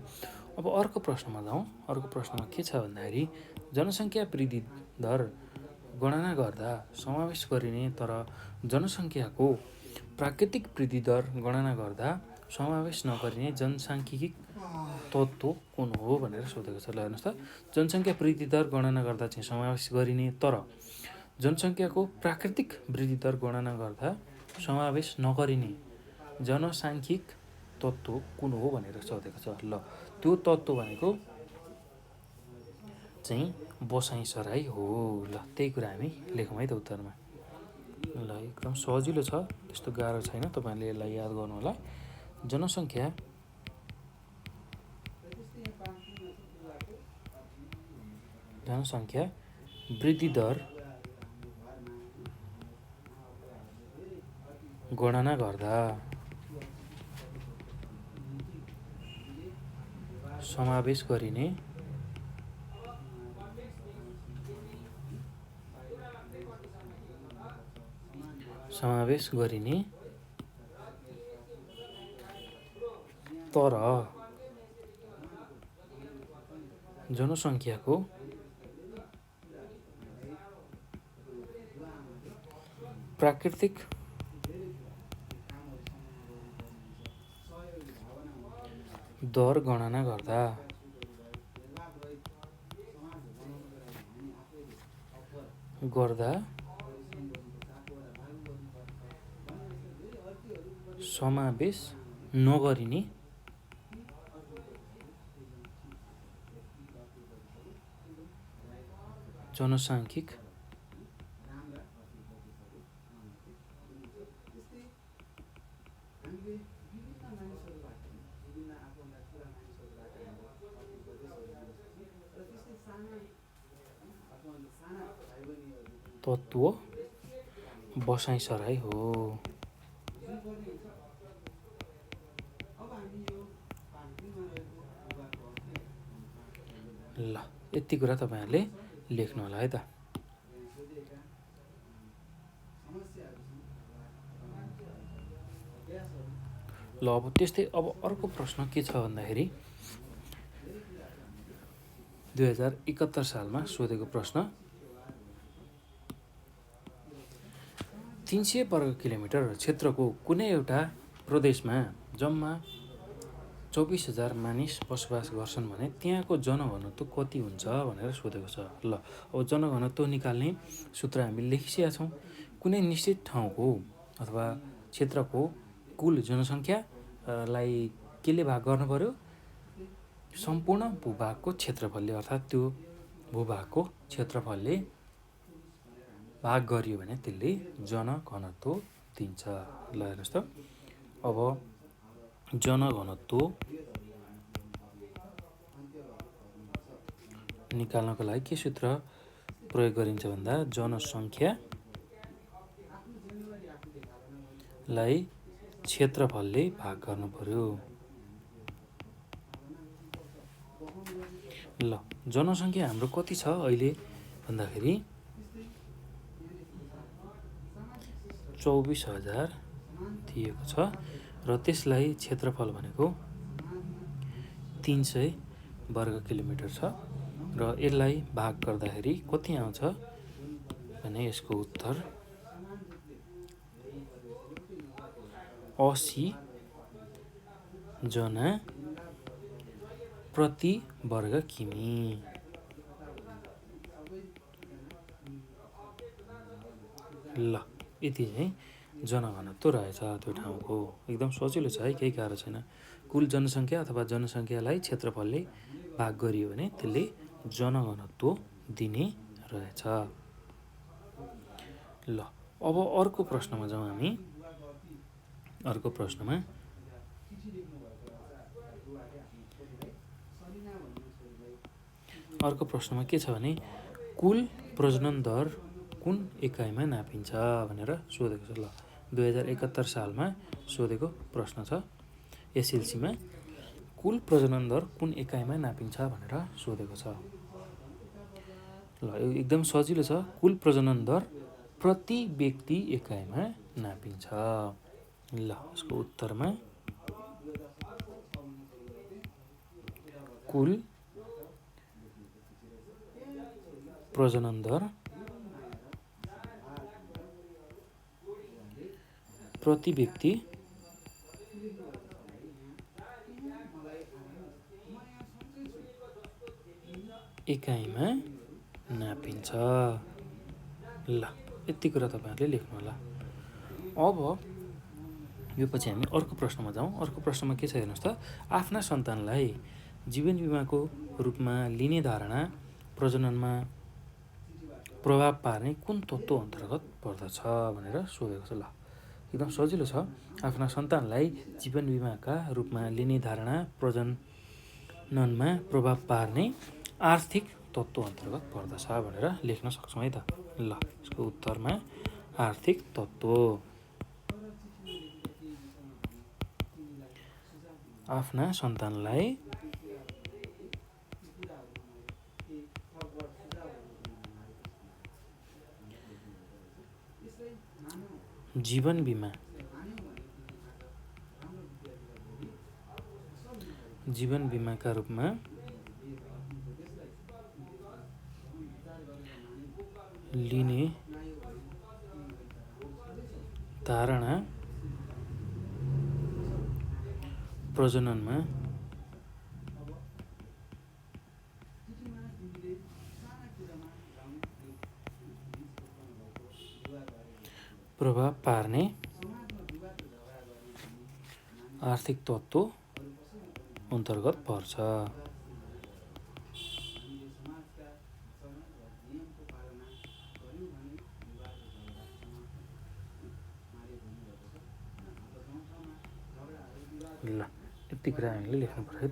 अब अर्को प्रश्नमा जाउँ। अर्को प्रश्नमा के छ भन्दाखेरि जनसङ्ख्या वृद्धि दर गणना गर्दा समावेश गरिने तर जनसङ्ख्याको प्राकृतिक वृद्धि दर गणना गर्दा समावेश नगरिने जनसाङ्ख्यिक तत्त्व कुन हो भनेर सोधेको छ। ल हेर्नुहोस् त, जनसङ्ख्या वृद्धि दर गणना गर्दा चाहिँ समावेश गरिने तर जनसङ्ख्याको प्राकृतिक वृद्धि दर गणना गर्दा समावेश नगरिने जनसाङ्ख्यिक तत्त्व कुन हो भनेर सोधेको छ। ल त्यो तत्त्व भनेको चाहिँ बसाइसराई हो। ल त्यही कुरा हामी लेखौँ है त उत्तरमा। ल एकदम सजिलो छ, त्यस्तो गाह्रो छैन, तपाईँहरूले यसलाई याद गर्नु होला। जनसङ्ख्या वृद्धि दर गणना गर्दा समावेश गरिने तर जनसङ्ख्याको प्राकृतिक दर गणना गर्दा समावेश नगरिने जनसाङ्ख्यिक तत्त्व बसाइसराई हो। ल यति कुरा तपाईँहरूले लेख्नु होला है त। ल अब त्यस्तै अब अर्को प्रश्न के छ भन्दाखेरि 2071 सालमा सोधेको प्रश्न 300 वर्ग किलोमिटर क्षेत्रको कुनै एउटा प्रदेशमा जम्मा 24,000 मानिस बसोबास गर्छन् भने त्यहाँको जनघनत्व कति हुन्छ भनेर सोधेको छ। ल अब जनघनत्व निकाल्ने सूत्र हामी लेखिसकेका छौँ। कुनै निश्चित ठाउँको अथवा क्षेत्रको कुल जनसङ्ख्यालाई केले भाग गर्नु पर्यो? सम्पूर्ण भूभागको क्षेत्रफलले, अर्थात् त्यो भूभागको क्षेत्रफलले भाग गरियो भने त्यसले जनघनत्व दिन्छ। ल हेर्नुहोस् त, अब जनघनत्व निकाल्नको लागि के सूत्र प्रयोग गरिन्छ भन्दा जनसङ्ख्यालाई क्षेत्रफलले भाग गर्नु पर्यो। ल जनसङ्ख्या हाम्रो कति छ अहिले भन्दाखेरि 24,000 दिएको छ र त्यसलाई क्षेत्रफल भनेको 300 वर्ग किलोमिटर छ र यसलाई भाग गर्दाखेरि कति आउँछ भने यसको उत्तर 80 जना प्रति वर्ग किमी। ल यति चाहिँ जनघनत्व रहेछ त्यो ठाउँको। एकदम सजिलो छ है, केही गाह्रो छैन। कुल जनसङ्ख्या अथवा जनसङ्ख्यालाई क्षेत्रफलले भाग गरियो भने त्यसले जनघनत्व दिने रहेछ। ल अब अर्को प्रश्नमा जाउँ हामी। अर्को प्रश्नमा के छ भने कुल प्रजनन दर कुन एकाइमा नापिन्छ भनेर सोधेको छ। ल 2071 सालमा सोधेको प्रश्न छ। एसएलसीमा कुल प्रजनन दर कुन एकाइमा नापिन्छ भनेर सोधेको छ। ल एकदम सजिलो छ। कुल प्रजनन दर प्रति व्यक्ति एकाइमा नापिन्छ। ल यसको उत्तरमा कुल प्रजनन दर प्रति व्यक्ति एकाइमा नापिन्छ। ल यति कुरा तपाईँहरूले लेख्नु होला। अब यो पछि हामी अर्को प्रश्नमा जाउँ। अर्को प्रश्नमा के छ हेर्नुहोस् त। आफ्ना सन्तानलाई जीवन बिमाको रूपमा लिने धारणा प्रजननमा प्रभाव पार्ने कुन तत्त्व अन्तर्गत पर्दछ भनेर सोधेको छ। ल एकदम सजिलो छ। आफ्ना सन्तानलाई जीवन बिमाका रूपमा लिने धारणा प्रजननमा प्रभाव पार्ने आर्थिक तत्त्व अन्तर्गत पर्दछ भनेर लेख्न सक्छौँ है त। ल यसको उत्तरमा आर्थिक तत्त्व। आफ्ना सन्तानलाई जीवन बिमाका रूपमा लिने धारणा प्रजननमा प्रभाव पार्ने आर्थिक तत्त्व अन्तर्गत पर्छ। ल यति कुरा हामीले लेख्नु पर्यो है त।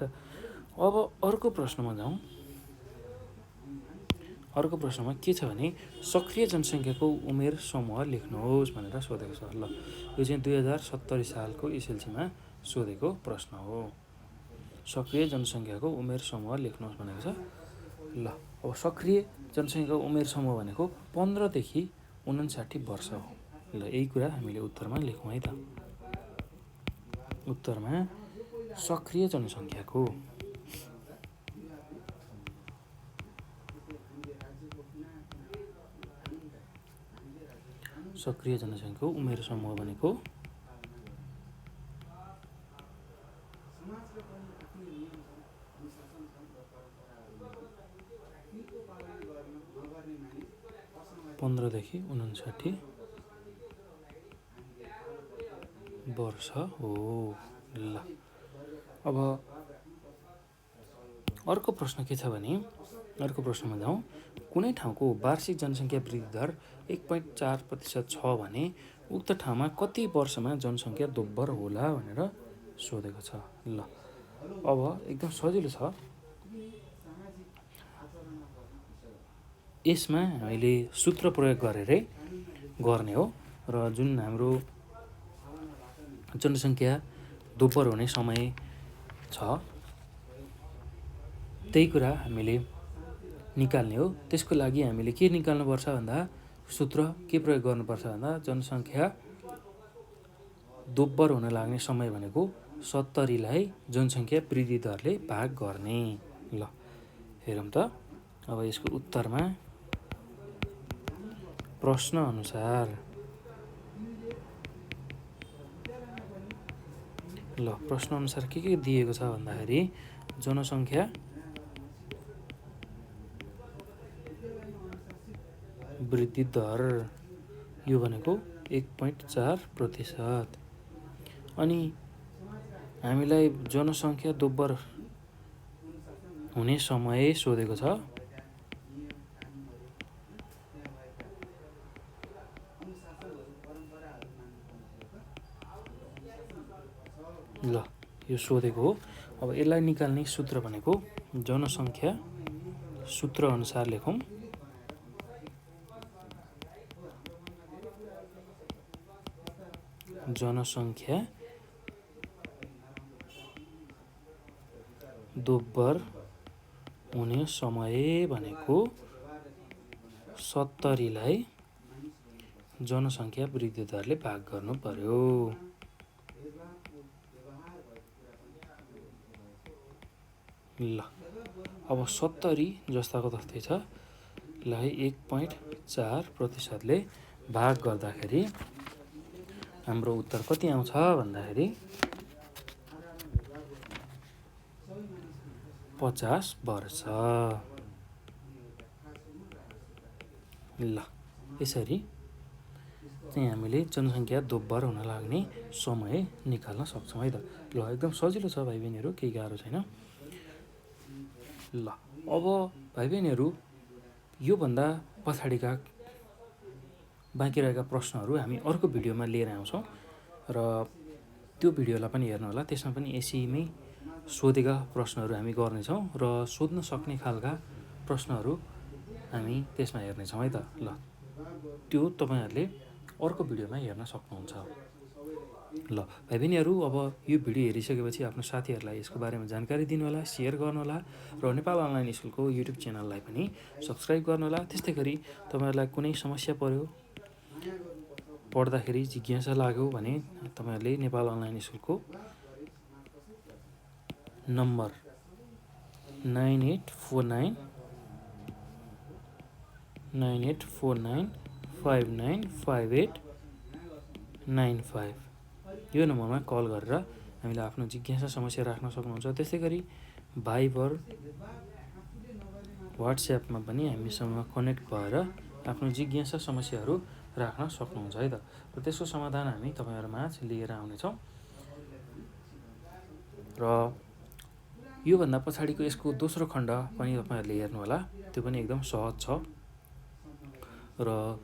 अब अर्को प्रश्नमा जाउँ। अर्को प्रश्नमा के छ भने सक्रिय जनसङ्ख्याको उमेर समूह लेख्नुहोस् भनेर सोधेको छ। ल यो चाहिँ 2070 सालको एसएलसीमा सोधेको प्रश्न हो। सक्रिय जनसङ्ख्याको उमेर समूह लेख्नुहोस् भनेको छ। ल अब सक्रिय जनसङ्ख्याको उमेर समूह भनेको 15 देखि 59 वर्ष हो। ल यही कुरा हामीले उत्तरमा लेखौँ है त। उत्तरमा सक्रिय जनसङ्ख्याको उमेर समूह भनेको 15 देखि 59 वर्ष हो। ल अब अर्को प्रश्न के छ भने अर्को प्रश्नमा जाउँ। कुनै ठाउँको वार्षिक जनसङ्ख्या वृद्धि दर 1.4% छ भने उक्त ठाउँमा कति वर्षमा जनसङ्ख्या दोब्बर होला भनेर सोधेको छ। ल अब एकदम सजिलो छ। यसमा हामीले सूत्र प्रयोग गरेरै गर्ने हो र जुन हाम्रो जनसङ्ख्या दोब्बर हुने समय छ त्यही कुरा हामीले निकाल्ने हो। त्यसको लागि हामीले के निकाल्नुपर्छ भन्दा सूत्र के प्रयोग गर्नुपर्छ भन्दा जनसङ्ख्या दोब्बर हुन लाग्ने समय भनेको 70लाई जनसङ्ख्या वृद्धि दरले भाग गर्ने। ल हेरौँ त। अब यसको उत्तरमा प्रश्न अनुसार के दिएको छ भन्दाखेरि जनसङ्ख्या वृद्धि दर यो भनेको 1.4%। अनि हामीलाई जनसङ्ख्या दोब्बर हुने समय सोधेको छ। ल यो सोधेको हो। अब यसलाई निकाल्ने सूत्र भनेको जनसङ्ख्या सूत्र अनुसार लेखौँ। जनसङ्ख्या दोब्बर हुने समय भनेको 70लाई जनसङ्ख्या वृद्धि दरले भाग गर्नु पर्यो। ल अब 70 जस्ताको तस्तै छ। लाई 1.4%ले भाग गर्दाखेरि हाम्रो उत्तर कति आउँछ भन्दाखेरि 50 वर्ष। ल यसरी चाहिँ हामीले जनसङ्ख्या दोब्बर हुन लाग्ने समय निकाल्न सक्छौँ है त। ल एकदम सजिलो छ भाइ बहिनीहरू, केही गाह्रो छैन। ल अब भाइ बहिनीहरू योभन्दा पछाडिका बाँकी रहेका प्रश्नहरू हामी अर्को भिडियोमा लिएर आउँछौँ र त्यो भिडियोलाई पनि हेर्नु होला। त्यसमा पनि एसईमै सोधेका प्रश्नहरू हामी गर्नेछौँ र सोध्न सक्ने खालका प्रश्नहरू हामी त्यसमा हेर्नेछौँ है त। ल त्यो तपाईँहरूले अर्को भिडियोमा हेर्न सक्नुहुन्छ। ल भाइ बहिनीहरू अब यो भिडियो हेरिसकेपछि आफ्नो साथीहरूलाई यसको बारेमा जानकारी दिनुहोला, सेयर गर्नुहोला र नेपाल अनलाइन स्कुलको युट्युब च्यानललाई पनि सब्सक्राइब गर्नुहोला। त्यस्तै गरी तपाईँहरूलाई कुनै समस्या पर्यो, पढ्दाखेरि जिज्ञासा लाग्यो भने तपाईँहरूले नेपाल अनलाइन स्कुलको नम्बर 9849595895 यो नम्बरमा कल गरेर हामीलाई आफ्नो जिज्ञासा समस्या राख्न सक्नुहुन्छ। त्यसै गरी भाइबर वाट्सएपमा पनि हामीसँग कनेक्ट भएर आफ्नो जिज्ञासा समस्याहरू राख्न सक्नुहुन्छ है त। र त्यसको समाधान हामी तपाईँहरूमाझ लिएर आउनेछौँ। र योभन्दा पछाडिको यसको दोस्रो खण्ड पनि तपाईँहरूले हेर्नुहोला, त्यो पनि एकदम सहज छ। र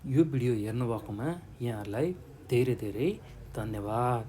यो भिडियो हेर्नुभएकोमा यहाँहरूलाई धेरै धेरै धन्यवाद।